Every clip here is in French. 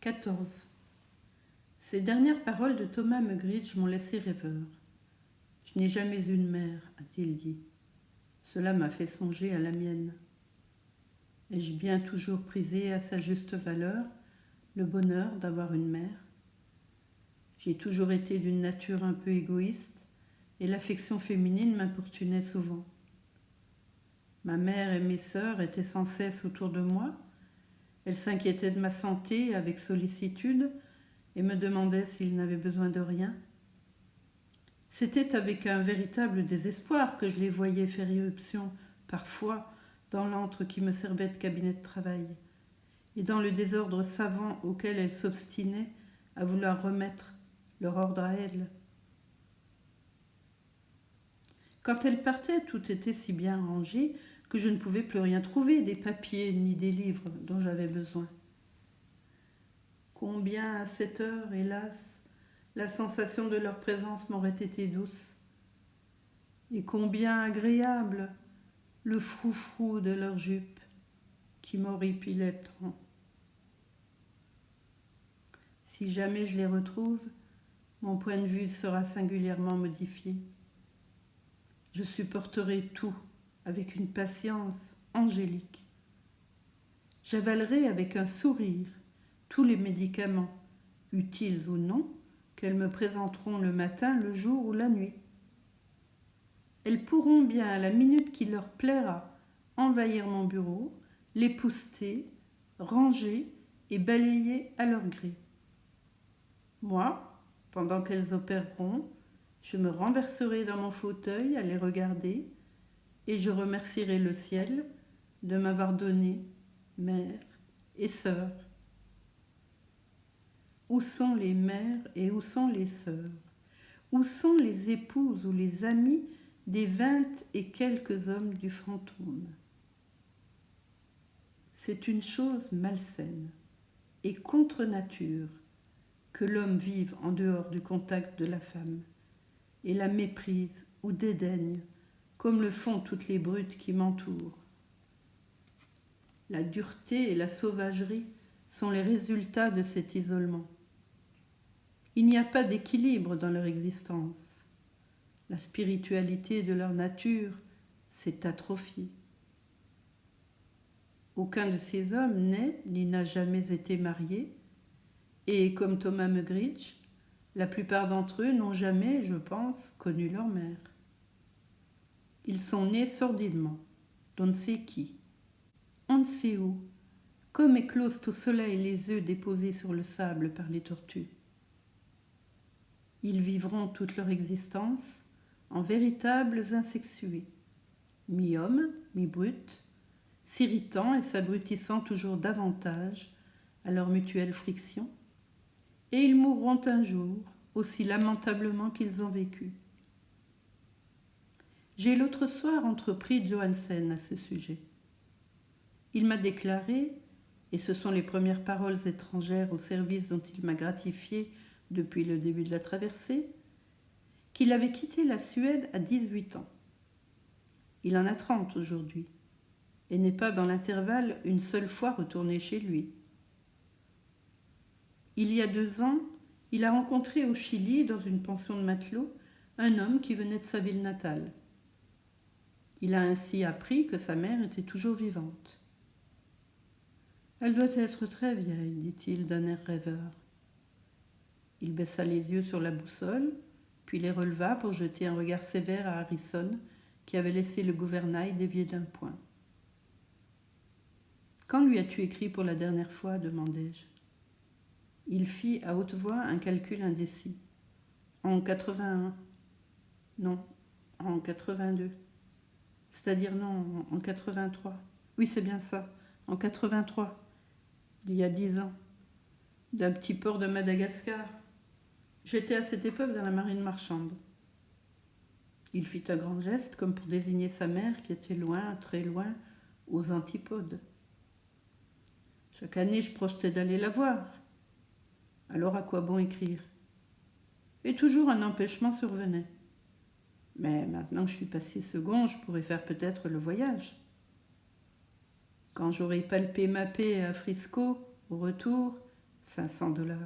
14. Ces dernières paroles de Thomas Mugridge m'ont laissé rêveur. Je n'ai jamais eu de mère, a-t-il dit. Cela m'a fait songer à la mienne. Ai-je bien toujours prisé à sa juste valeur le bonheur d'avoir une mère? J'ai toujours été d'une nature un peu égoïste et l'affection féminine m'importunait souvent. Ma mère et mes sœurs étaient sans cesse autour de moi. Elles s'inquiétaient de ma santé avec sollicitude et me demandaient si je n'avais besoin de rien. C'était avec un véritable désespoir que je les voyais faire irruption, parfois, dans l'antre qui me servait de cabinet de travail, et dans le désordre savant auquel elles s'obstinaient à vouloir remettre leur ordre à elles. Quand elles partaient, tout était si bien rangé que je ne pouvais plus rien trouver, des papiers ni des livres dont j'avais besoin. Combien à cette heure, hélas, la sensation de leur présence m'aurait été douce, et combien agréable le froufrou de leur jupe qui m'horripilait tant. Si jamais je les retrouve, mon point de vue sera singulièrement modifié. Je supporterai tout avec une patience angélique. J'avalerai avec un sourire tous les médicaments, utiles ou non, qu'elles me présenteront le matin, le jour ou la nuit. Elles pourront bien, à la minute qui leur plaira, envahir mon bureau, l'épousseter, ranger et balayer à leur gré. Moi, pendant qu'elles opéreront, je me renverserai dans mon fauteuil à les regarder et je remercierai le ciel de m'avoir donné mère et sœur. Où sont les mères et où sont les sœurs? Où sont les épouses ou les amis des 20 et quelques hommes du fantôme? C'est une chose malsaine et contre nature que l'homme vive en dehors du contact de la femme et la méprise ou dédaigne comme le font toutes les brutes qui m'entourent. La dureté et la sauvagerie sont les résultats de cet isolement. Il n'y a pas d'équilibre dans leur existence. La spiritualité de leur nature s'est atrophiée. Aucun de ces hommes n'est ni n'a jamais été marié, et comme Thomas Mugridge, la plupart d'entre eux n'ont jamais, je pense, connu leur mère. Ils sont nés sordidement, d'on ne sait qui, on ne sait où, comme éclosent au soleil les œufs déposés sur le sable par les tortues. Ils vivront toute leur existence en véritables insexués, mi-hommes, mi-brutes, s'irritant et s'abrutissant toujours davantage à leur mutuelle friction, et ils mourront un jour aussi lamentablement qu'ils ont vécu. J'ai l'autre soir entrepris Johansen à ce sujet. Il m'a déclaré, et ce sont les premières paroles étrangères au service dont il m'a gratifié depuis le début de la traversée, qu'il avait quitté la Suède à 18 ans. Il en a 30 aujourd'hui, et n'est pas dans l'intervalle une seule fois retourné chez lui. Il y a 2 ans, il a rencontré au Chili, dans une pension de matelots, un homme qui venait de sa ville natale. Il a ainsi appris que sa mère était toujours vivante. « Elle doit être très vieille, dit-il d'un air rêveur. » Il baissa les yeux sur la boussole, puis les releva pour jeter un regard sévère à Harrison, qui avait laissé le gouvernail dévié d'un point. « Quand lui as-tu écrit pour la dernière fois » demandai-je. Il fit à haute voix un calcul indécis. « En 81. Non, en 82. C'est-à-dire non, en 83. Oui, c'est bien ça, en 83. Il y a 10 ans. D'un petit port de Madagascar. J'étais à cette époque dans la marine marchande. » Il fit un grand geste comme pour désigner sa mère qui était loin, très loin, aux antipodes. Chaque année, je projetais d'aller la voir. Alors à quoi bon écrire? Et toujours un empêchement survenait. Mais maintenant que je suis passé second, je pourrais faire peut-être le voyage. Quand j'aurai palpé ma paix à Frisco, au retour, $500.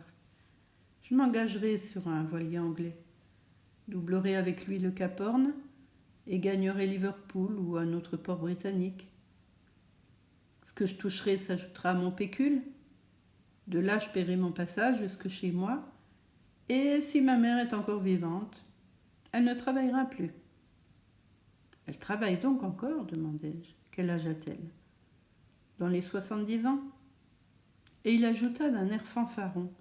Je m'engagerai sur un voilier anglais, doublerai avec lui le Cap Horn et gagnerai Liverpool ou un autre port britannique. Ce que je toucherai s'ajoutera à mon pécule. De là, je paierai mon passage jusque chez moi. Et si ma mère est encore vivante, elle ne travaillera plus. Elle travaille donc encore, demandai-je. Quel âge a-t-elle? Dans les 70 ans. Et il ajouta d'un air fanfaron.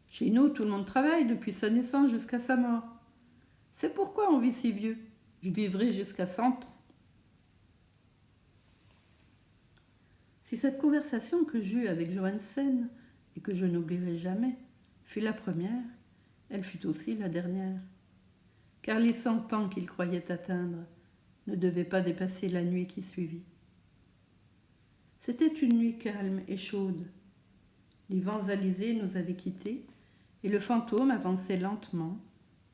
Chez nous, tout le monde travaille depuis sa naissance jusqu'à sa mort. C'est pourquoi on vit si vieux. Je vivrai jusqu'à 100 ans. Si cette conversation que j'eus avec Johansen, et que je n'oublierai jamais, fut la première, elle fut aussi la dernière. Car les 100 ans qu'il croyait atteindre ne devaient pas dépasser la nuit qui suivit. C'était une nuit calme et chaude. Les vents alizés nous avaient quittés, et le fantôme avançait lentement,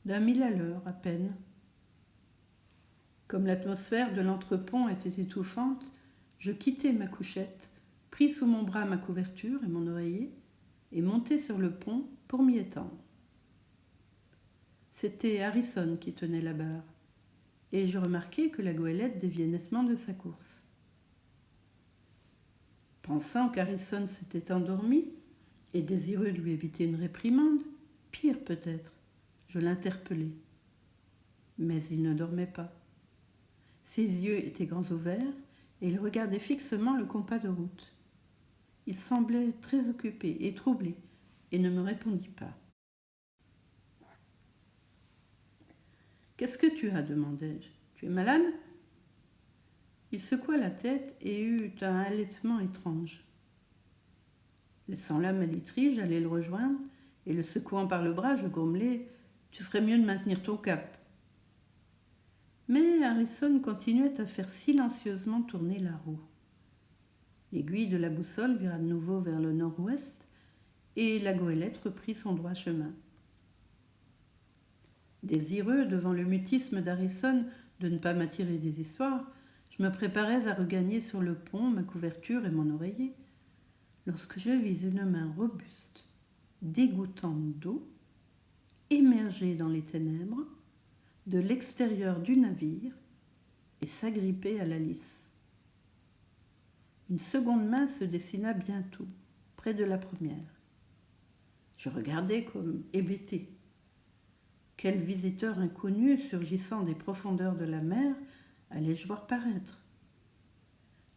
d'1 mille à l'heure à peine. Comme l'atmosphère de l'entrepont était étouffante, je quittai ma couchette, pris sous mon bras ma couverture et mon oreiller, et montai sur le pont pour m'y étendre. C'était Harrison qui tenait la barre, et je remarquai que la goélette déviait nettement de sa course. Pensant qu'Harrison s'était endormi, et désireux de lui éviter une réprimande, pire peut-être, je l'interpellai. Mais il ne dormait pas. Ses yeux étaient grands ouverts, et il regardait fixement le compas de route. Il semblait très occupé et troublé, et ne me répondit pas. « Qu'est-ce que tu as » demandai-je. « Tu es malade ?» Il secoua la tête et eut un halètement étrange. Laissant là ma literie, j'allai le rejoindre, et le secouant par le bras, je grommelai « Tu ferais mieux de maintenir ton cap. » Mais Harrison continuait à faire silencieusement tourner la roue. L'aiguille de la boussole vira de nouveau vers le nord-ouest, et la goélette reprit son droit chemin. Désireux, devant le mutisme d'Harrison, de ne pas m'attirer des histoires, je me préparais à regagner sur le pont ma couverture et mon oreiller, lorsque je vis une main robuste, dégoûtante d'eau, émerger dans les ténèbres, de l'extérieur du navire, et s'agripper à la lisse. Une seconde main se dessina bientôt, près de la première. Je regardai comme hébété. Quel visiteur inconnu surgissant des profondeurs de la mer allais-je voir paraître?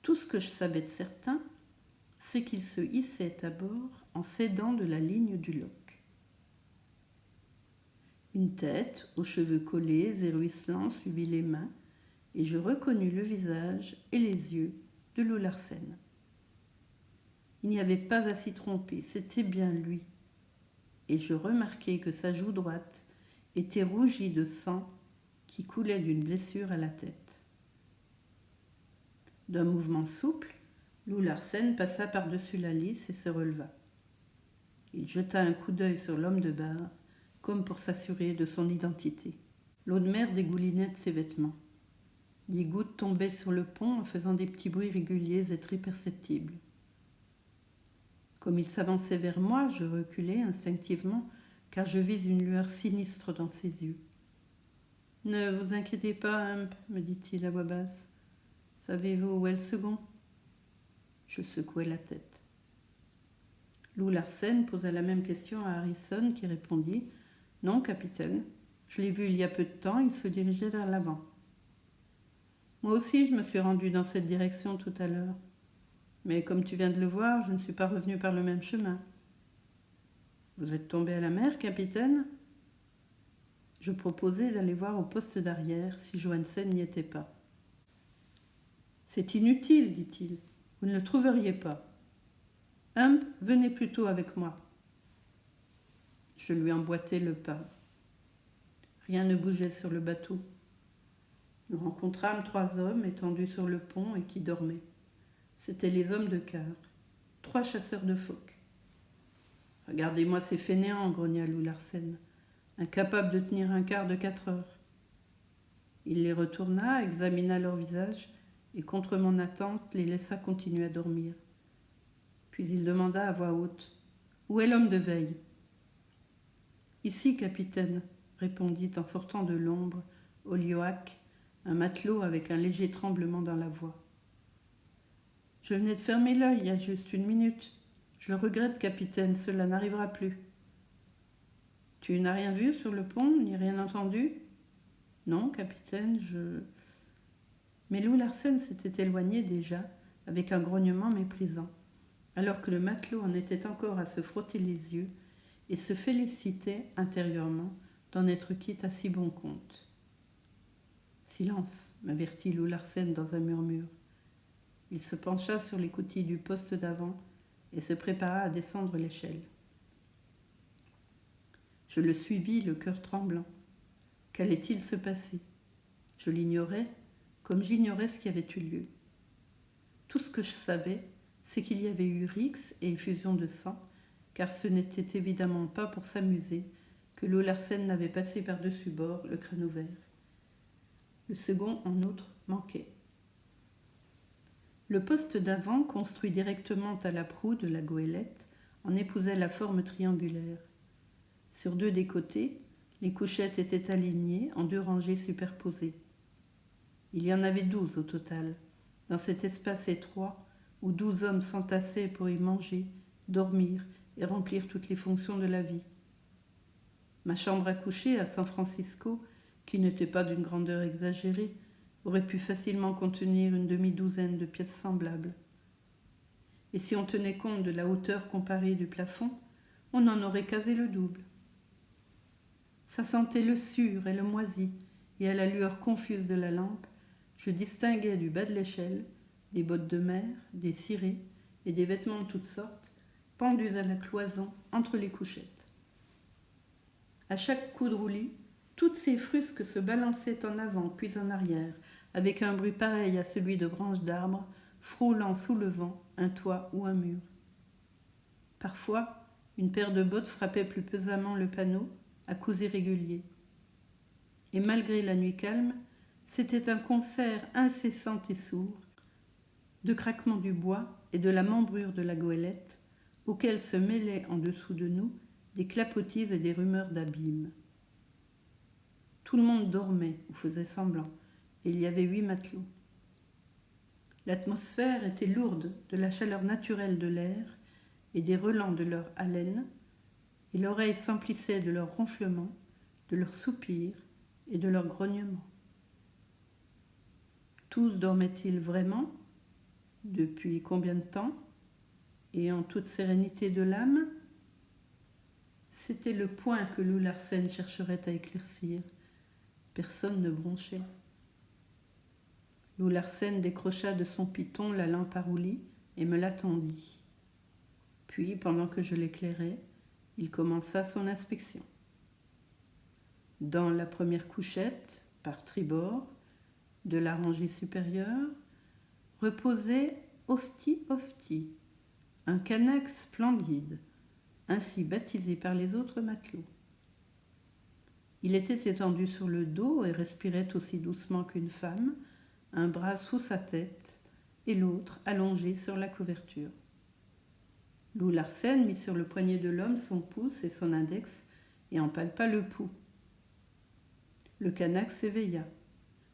Tout ce que je savais de certain, c'est qu'il se hissait à bord en s'aidant de la ligne du loch. Une tête aux cheveux collés et ruisselants suivit les mains, et je reconnus le visage et les yeux de Lou Larsen. Il n'y avait pas à s'y tromper, c'était bien lui. Et je remarquai que sa joue droite était rougie de sang qui coulait d'une blessure à la tête. D'un mouvement souple, Lou Larsen passa par-dessus la lisse et se releva. Il jeta un coup d'œil sur l'homme de barre, comme pour s'assurer de son identité. L'eau de mer dégoulinait de ses vêtements. Des gouttes tombaient sur le pont en faisant des petits bruits réguliers et très perceptibles. Comme il s'avançait vers moi, je reculai instinctivement, car je vis une lueur sinistre dans ses yeux. « Ne vous inquiétez pas, Hump, me dit-il à voix basse. Savez-vous où est le second ?» Je secouai la tête. Lou Larsen posa la même question à Harrison, qui répondit « Non, capitaine, je l'ai vu il y a peu de temps, il se dirigeait vers l'avant. » Moi aussi, je me suis rendu dans cette direction tout à l'heure. Mais comme tu viens de le voir, je ne suis pas revenu par le même chemin. Vous êtes tombé à la mer, capitaine ? Je proposai d'aller voir au poste d'arrière si Johansen n'y était pas. C'est inutile, dit-il. Vous ne le trouveriez pas. Hump, venez plutôt avec moi. Je lui emboîtai le pas. Rien ne bougeait sur le bateau. Nous rencontrâmes 3 hommes étendus sur le pont et qui dormaient. C'étaient les hommes de quart, 3 chasseurs de phoques. « Regardez-moi ces fainéants, grogna Lou Larsen, incapables de tenir un quart de 4 heures. » Il les retourna, examina leur visage et, contre mon attente, les laissa continuer à dormir. Puis il demanda à voix haute Où est l'homme de veille ? Ici, capitaine, répondit en sortant de l'ombre Olioac, un matelot avec un léger tremblement dans la voix. Je venais de fermer l'œil il y a juste une minute. Je le regrette, capitaine, cela n'arrivera plus. Tu n'as rien vu sur le pont, ni rien entendu ? Non, capitaine, Mais Loup Larsen s'était éloigné déjà, avec un grognement méprisant, alors que le matelot en était encore à se frotter les yeux et se félicitait intérieurement d'en être quitte à si bon compte. Silence, m'avertit Loup Larsen dans un murmure. Il se pencha sur l'écoutille du poste d'avant et se prépara à descendre l'échelle. Je le suivis, le cœur tremblant. Qu'allait-il se passer ? Je l'ignorais, comme j'ignorais ce qui avait eu lieu. Tout ce que je savais, c'est qu'il y avait eu rixe et effusion de sang, car ce n'était évidemment pas pour s'amuser que Loup Larsen n'avait passé par-dessus bord, le crâne ouvert. Le second, en outre, manquait. Le poste d'avant, construit directement à la proue de la goélette, en épousait la forme triangulaire. Sur deux des côtés, les couchettes étaient alignées en 2 rangées superposées. Il y en avait 12 au total, dans cet espace étroit où 12 hommes s'entassaient pour y manger, dormir et remplir toutes les fonctions de la vie. Ma chambre à coucher à San Francisco, qui n'était pas d'une grandeur exagérée, aurait pu facilement contenir une demi-douzaine de pièces semblables. Et si on tenait compte de la hauteur comparée du plafond, on en aurait casé le double. Ça sentait le sûr et le moisi, et à la lueur confuse de la lampe, je distinguais du bas de l'échelle des bottes de mer, des cirés et des vêtements de toutes sortes, pendus à la cloison entre les couchettes. À chaque coup de roulis, toutes ces frusques se balançaient en avant puis en arrière, avec un bruit pareil à celui de branches d'arbres, frôlant sous le vent un toit ou un mur. Parfois, une paire de bottes frappait plus pesamment le panneau, à coups irréguliers. Et malgré la nuit calme, c'était un concert incessant et sourd de craquement du bois et de la membrure de la goélette, auquel se mêlaient en dessous de nous des clapotis et des rumeurs d'abîme. Tout le monde dormait ou faisait semblant, et il y avait 8 matelots. L'atmosphère était lourde de la chaleur naturelle de l'air et des relents de leur haleine, et l'oreille s'emplissait de leurs ronflements, de leurs soupirs et de leurs grognements. Tous dormaient-ils vraiment ? Depuis combien de temps ? Et en toute sérénité de l'âme ? C'était le point que Loup Larsen chercherait à éclaircir. Personne ne bronchait. Loup Larsen décrocha de son piton la lampe à roulis et me l'attendit. Puis, pendant que je l'éclairais, il commença son inspection. Dans la première couchette, par tribord, de la rangée supérieure, reposait Ofti Ofti, un Kanak splendide, ainsi baptisé par les autres matelots. Il était étendu sur le dos et respirait aussi doucement qu'une femme, un bras sous sa tête et l'autre allongé sur la couverture. Loup Larsen mit sur le poignet de l'homme son pouce et son index et en palpa le pouls. Le Kanak s'éveilla,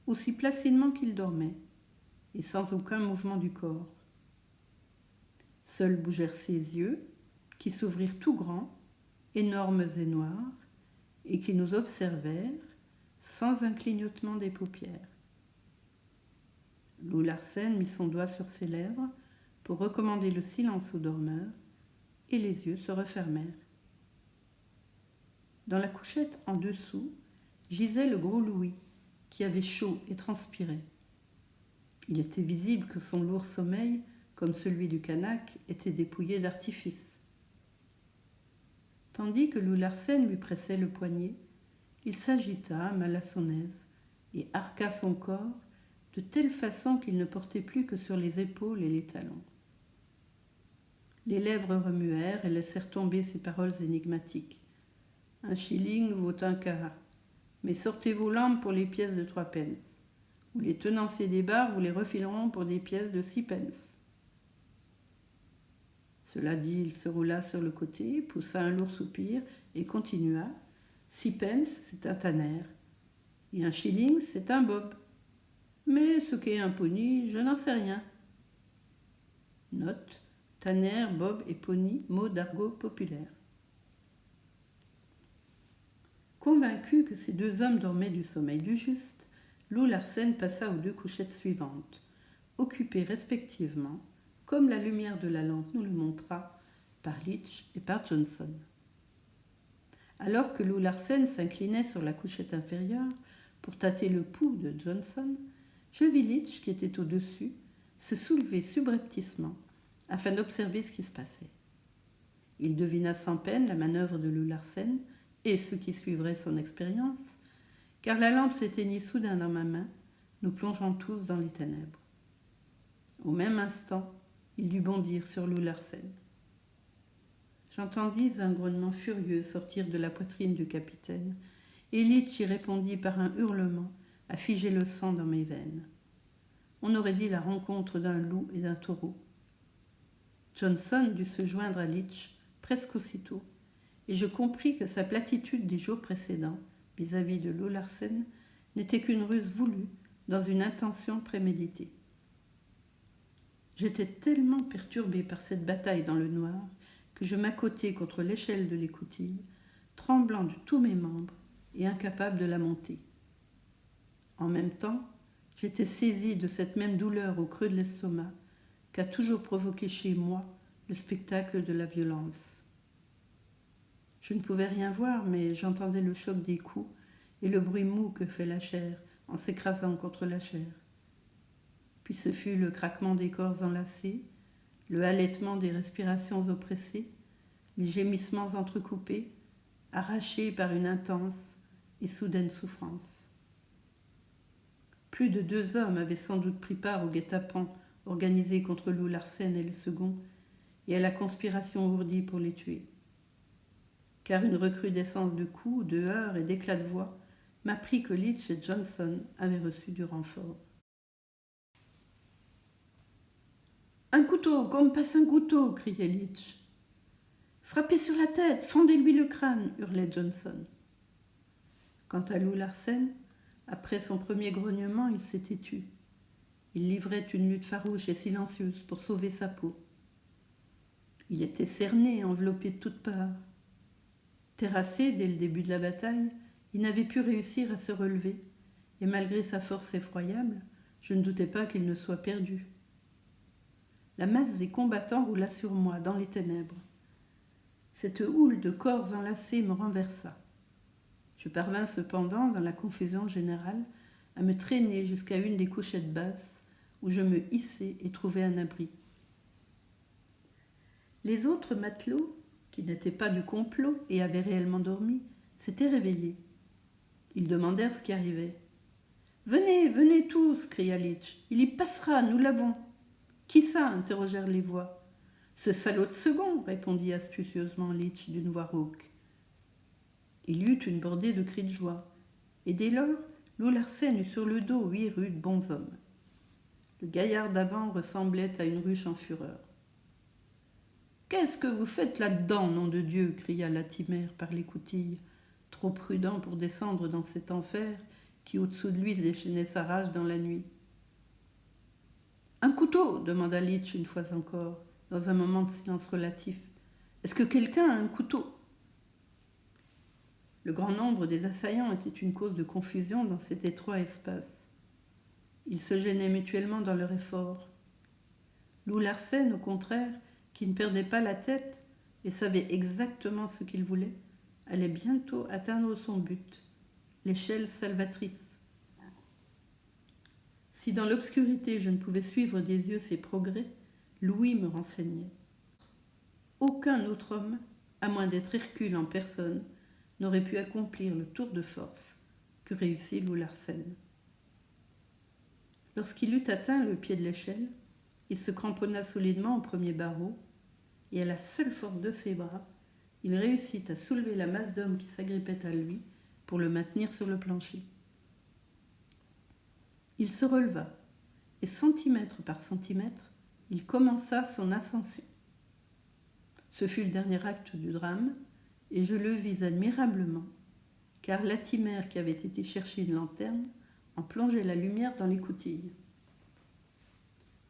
aussi placidement qu'il dormait, et sans aucun mouvement du corps. Seuls bougèrent ses yeux, qui s'ouvrirent tout grands, énormes et noirs, et qui nous observèrent sans un clignotement des paupières. Loup Larsen mit son doigt sur ses lèvres pour recommander le silence aux dormeurs, et les yeux se refermèrent. Dans la couchette en dessous gisait le gros Louis, qui avait chaud et transpirait. Il était visible que son lourd sommeil, comme celui du Kanak, était dépouillé d'artifice. Tandis que Loup Larsen lui pressait le poignet, il s'agita, mal à son aise, et arqua son corps de telle façon qu'il ne portait plus que sur les épaules et les talons. Les lèvres remuèrent et laissèrent tomber ces paroles énigmatiques. « 1 shilling vaut 1 carat, mais sortez vos lampes pour les pièces de 3 pence. Ou les tenanciers des bars vous les refileront pour des pièces de 6 pence. » Cela dit, il se roula sur le côté, poussa un lourd soupir et continua. 6 pence, c'est un tanner. Et un shilling, c'est un bob. Mais ce qu'est un pony, je n'en sais rien. Note, tanner, bob et pony, mots d'argot populaire. Convaincu que ces 2 hommes dormaient du sommeil du juste, Lou Larsen passa aux 2 couchettes suivantes, occupées respectivement, comme la lumière de la lampe nous le montra, par Litch et par Johnson. Alors que Lou Larsen s'inclinait sur la couchette inférieure pour tâter le pouls de Johnson, je vis Litch, qui était au-dessus, se soulever subrepticement afin d'observer ce qui se passait. Il devina sans peine la manœuvre de Lou Larsen et ce qui suivrait son expérience, car la lampe s'éteignit soudain dans ma main, nous plongeant tous dans les ténèbres. Au même instant, il dut bondir sur Lou Larsen. J'entendis un grognement furieux sortir de la poitrine du capitaine, et Litch y répondit par un hurlement à figer le sang dans mes veines. On aurait dit la rencontre d'un loup et d'un taureau. Johnson dut se joindre à Litch presque aussitôt, et je compris que sa platitude des jours précédents vis-à-vis de Lou Larsen n'était qu'une ruse voulue dans une intention préméditée. J'étais tellement perturbé par cette bataille dans le noir que je m'accotai contre l'échelle de l'écoutille, tremblant de tous mes membres et incapable de la monter. En même temps, j'étais saisi de cette même douleur au creux de l'estomac qu'a toujours provoqué chez moi le spectacle de la violence. Je ne pouvais rien voir, mais j'entendais le choc des coups et le bruit mou que fait la chair en s'écrasant contre la chair. Puis ce fut le craquement des corps enlacés, le halètement des respirations oppressées, les gémissements entrecoupés, arrachés par une intense et soudaine souffrance. Plus de 2 hommes avaient sans doute pris part au guet-apens organisé contre Lou Larsen et le second, et à la conspiration ourdie pour les tuer. Car une recrudescence de coups, de heurts et d'éclats de voix m'apprit que Litch et Johnson avaient reçu du renfort. « Un couteau, qu'on me passe un couteau !» criait Litch. « Frappez sur la tête, fendez-lui le crâne !» hurlait Johnson. Quant à Lou Larsen, après son premier grognement, il s'était tu. Il livrait une lutte farouche et silencieuse pour sauver sa peau. Il était cerné, enveloppé de toutes parts. Terrassé dès le début de la bataille, il n'avait pu réussir à se relever, et malgré sa force effroyable, je ne doutais pas qu'il ne soit perdu. La masse des combattants roula sur moi dans les ténèbres. Cette houle de corps enlacés me renversa. Je parvins cependant, dans la confusion générale, à me traîner jusqu'à une des couchettes basses où je me hissai et trouvai un abri. Les autres matelots, qui n'étaient pas du complot et avaient réellement dormi, s'étaient réveillés. Ils demandèrent ce qui arrivait. « Venez, venez tous !» cria Litch. « Il y passera, nous l'avons !» « Qui ça ?» interrogèrent les voix. « Ce salaud de second !» répondit astucieusement Litch d'une voix rauque. Il y eut une bordée de cris de joie, et dès lors, Lou Larsen eut sur le dos 8 rudes bonshommes. Le gaillard d'avant ressemblait à une ruche en fureur. « Qu'est-ce que vous faites là-dedans, nom de Dieu ?» cria Latimer par l'écoutille, trop prudent pour descendre dans cet enfer qui au-dessous de lui déchaînait sa rage dans la nuit. « Un couteau !» demanda Litch une fois encore, dans un moment de silence relatif. « Est-ce que quelqu'un a un couteau ?» Le grand nombre des assaillants était une cause de confusion dans cet étroit espace. Ils se gênaient mutuellement dans leur effort. Lou Larsen, au contraire, qui ne perdait pas la tête et savait exactement ce qu'il voulait, allait bientôt atteindre son but, l'échelle salvatrice. Si dans l'obscurité je ne pouvais suivre des yeux ses progrès, Louis me renseignait. Aucun autre homme, à moins d'être Hercule en personne, n'aurait pu accomplir le tour de force que réussit Lou Larsen. Lorsqu'il eut atteint le pied de l'échelle, il se cramponna solidement au premier barreau, et à la seule force de ses bras, il réussit à soulever la masse d'hommes qui s'agrippait à lui pour le maintenir sur le plancher. Il se releva, et centimètre par centimètre, il commença son ascension. Ce fut le dernier acte du drame, et je le vis admirablement, car Latimer, qui avait été chercher une lanterne, en plongeait la lumière dans l'écoutille.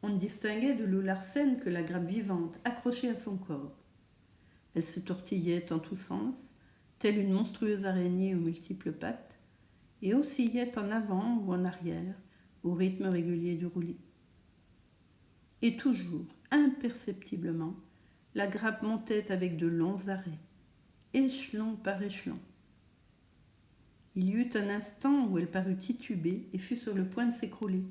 On ne distinguait de Lou Larsen que la grappe vivante accrochée à son corps. Elle se tortillait en tous sens, telle une monstrueuse araignée aux multiples pattes, et oscillait en avant ou en arrière, au rythme régulier du roulis. Et toujours, imperceptiblement, la grappe montait avec de longs arrêts, échelon par échelon. Il y eut un instant où elle parut tituber et fut sur le point de s'écrouler.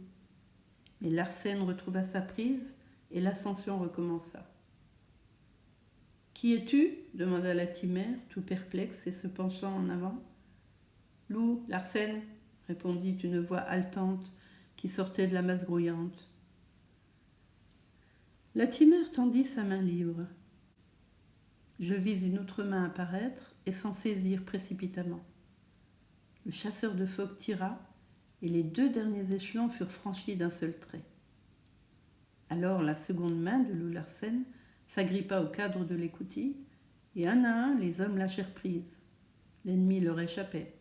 Mais Larsen retrouva sa prise et l'ascension recommença. « Qui es-tu » demanda Latimer, tout perplexe et se penchant en avant. « Lou, Larsen » répondit une voix haletante qui sortait de la masse grouillante. Latimer tendit sa main libre. Je vis une autre main apparaître et s'en saisir précipitamment. Le chasseur de phoques tira et les 2 derniers échelons furent franchis d'un seul trait. Alors la seconde main de Lou Larsen s'agrippa au cadre de l'écoutille et un à un les hommes lâchèrent prise. L'ennemi leur échappait.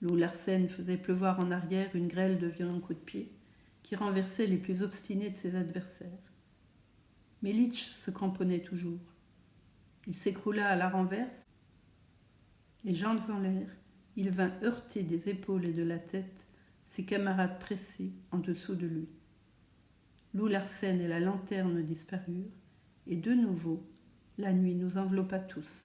Lou Larsen faisait pleuvoir en arrière une grêle de violents coups de pied qui renversaient les plus obstinés de ses adversaires. Mais Litch se cramponnait toujours. Il s'écroula à la renverse et, jambes en l'air, il vint heurter des épaules et de la tête ses camarades pressés en dessous de lui. Lou Larsen et la lanterne disparurent, et de nouveau, la nuit nous enveloppa tous.